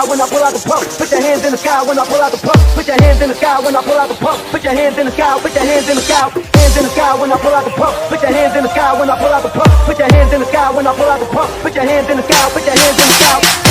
sky when I pull out the pump. Put your hands in the sky when I pull out the pump. Put your hands in the sky when I pull out the pump. Put your hands in the sky. Put your hands in the sky. Hands in the sky when I pull out the pump. Put your hands in the sky when I pull out the pump. Put your hands in the sky when I pull out the pump. Put your hands in the sky. Put your hands in the sky.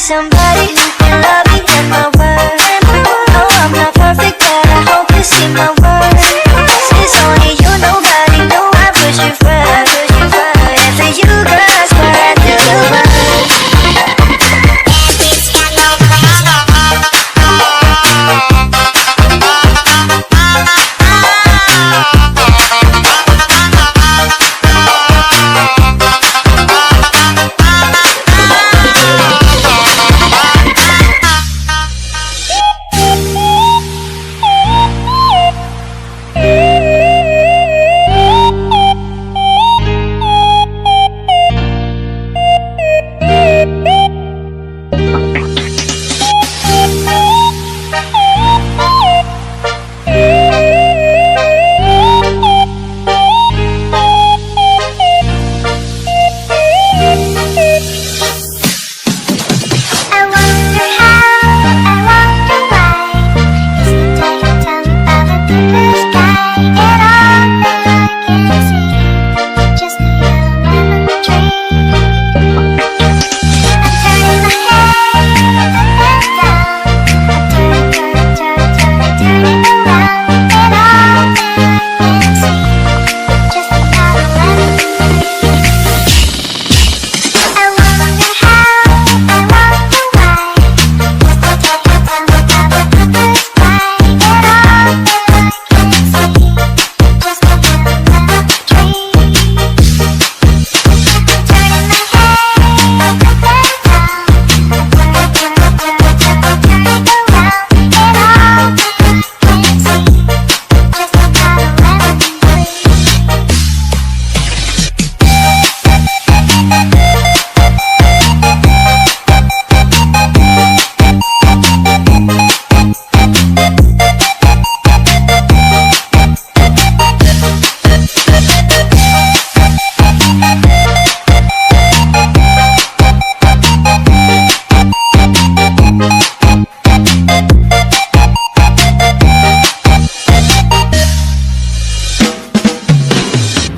Somebody who can love me and my word. No, I'm not perfect, but I hope you see my worth. It's only you, nobody knew I put you first. And for you, girl, I swear I do the most.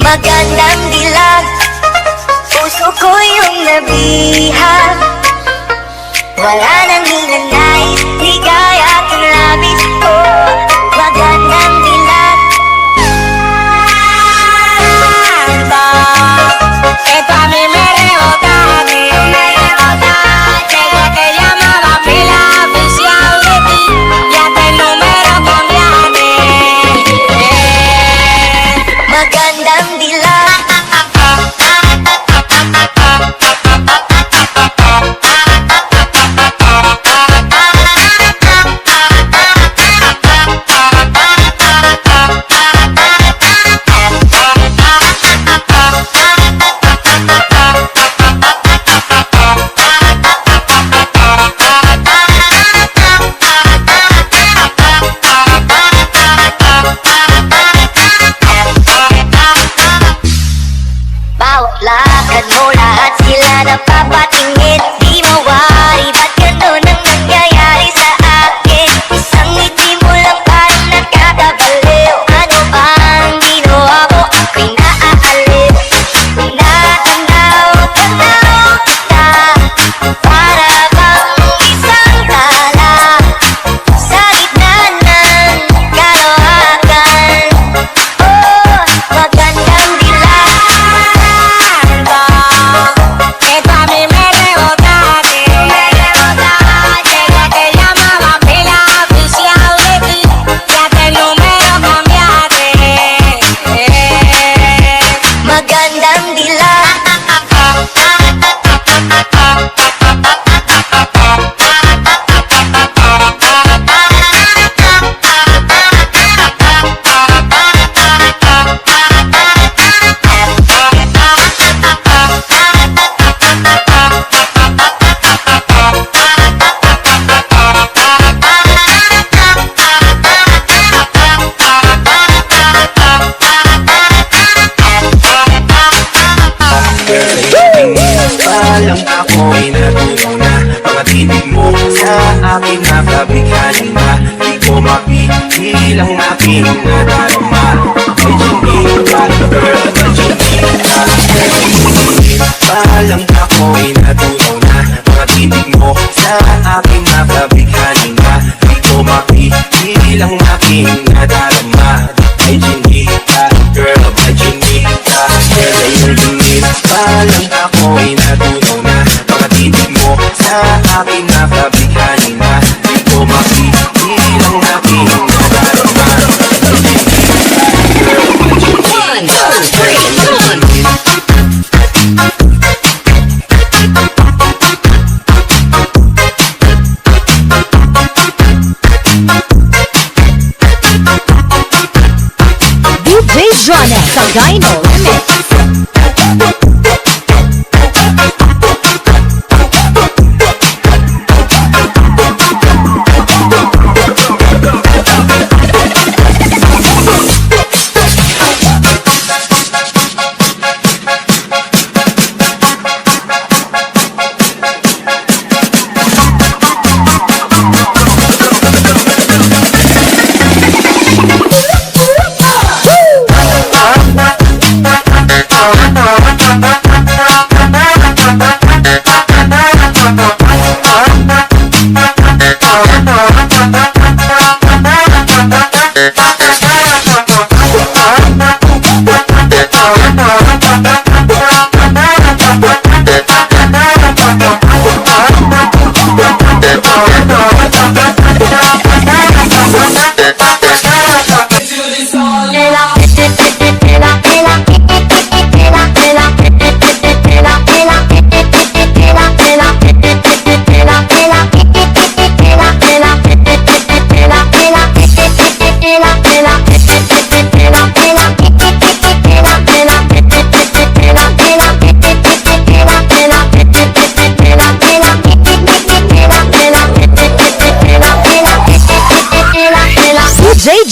Magandang dilaw kinabihan. Wala nang hinanais, ligaya at labis. Oh, magandang dilag. Esto a mí me rebota, tengo que llamar a fila oficial de ti, ya te el número cambiaste. Magandang dilag. Bawat lakad mo, lahat sila napapatingin. Di mawari, ba't ganun ang nangyayari sa akin? Isang ngiti mo lang parang nakakabaliw. Ano bang ginawa mo? Ako'y naaaliw. Tanaw kita, para bang isang tala sa gitna ng kalohakan. Oh, magandang dilag. Esto a mí me rebota, tengo que llamar a fila oficial de ti, ya te el número cambiaste. Magandang dilag. Alam ako'y natulong na, mga titig mo sa akin nakabigyan na. Di ko mapigilang aking nadarama. Ay Janita, girl, ay Janita. Alam ako'y natulong na, mga titig mo sa akin nakabigyan na. Di ko mapigilang aking nadarama. Ay Janita, girl, ay Janita. Girl, ay Janita. Alam ako'y natulong na, mga titig mo sa akin nakabigyan na. Di ko mapigilang aking nadarama. Ay Janita, girl, ay DJ Johnny Saglit Remix.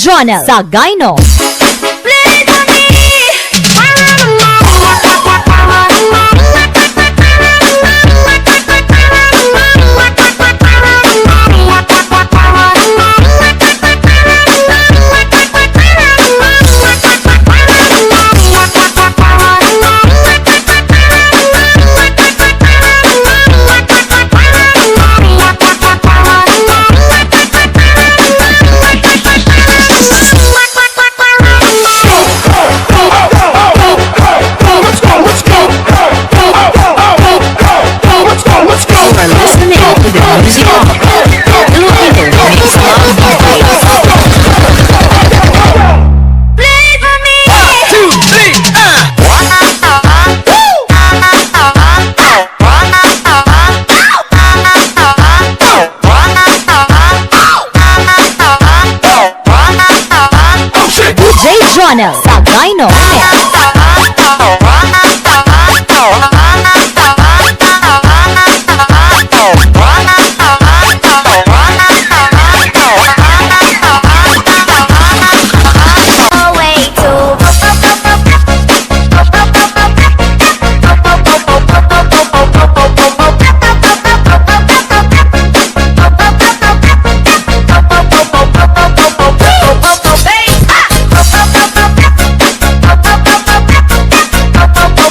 Jonel Sagayno. DJ Jonel Saglit Mix. Bass.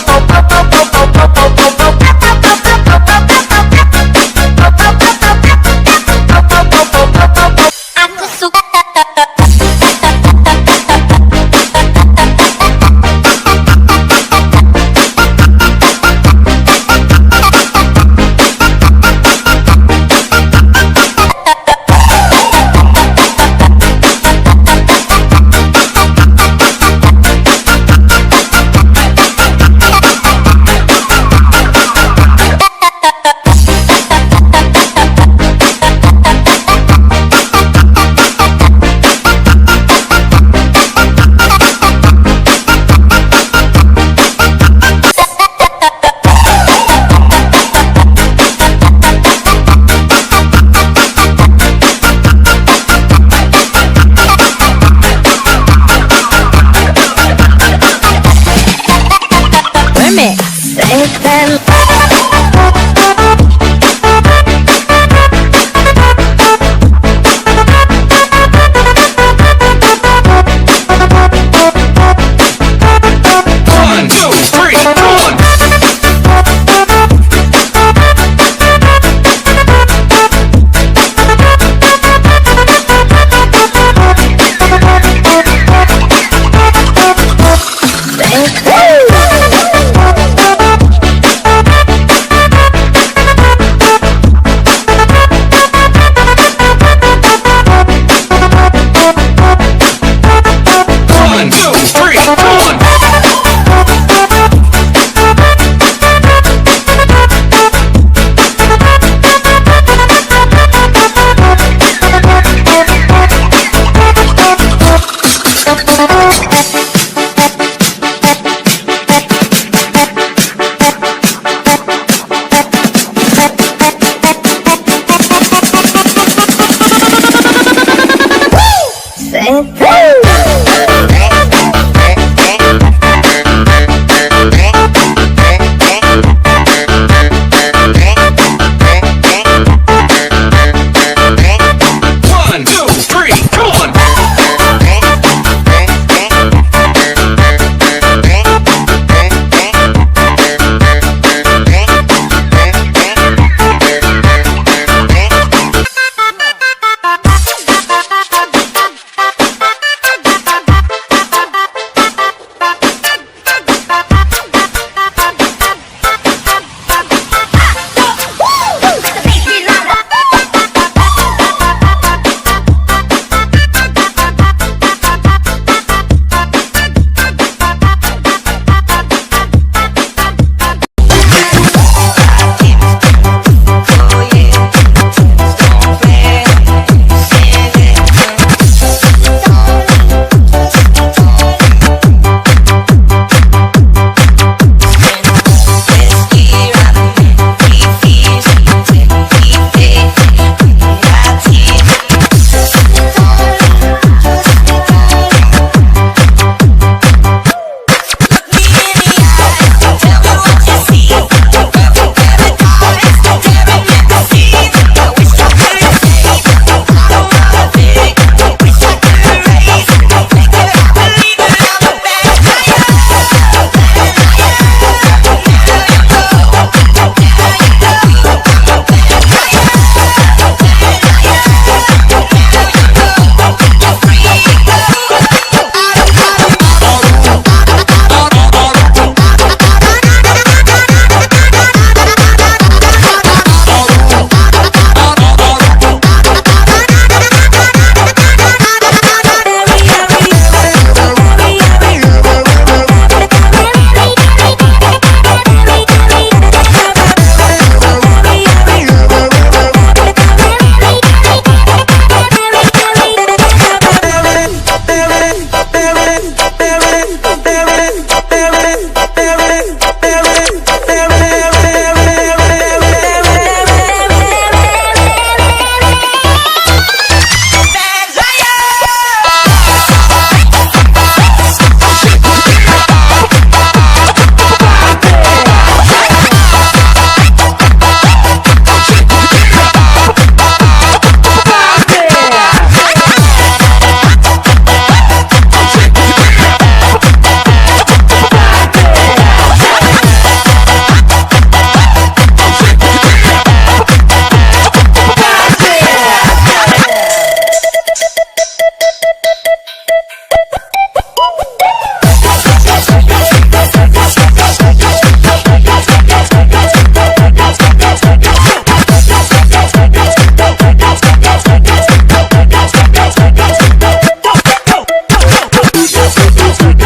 DJ,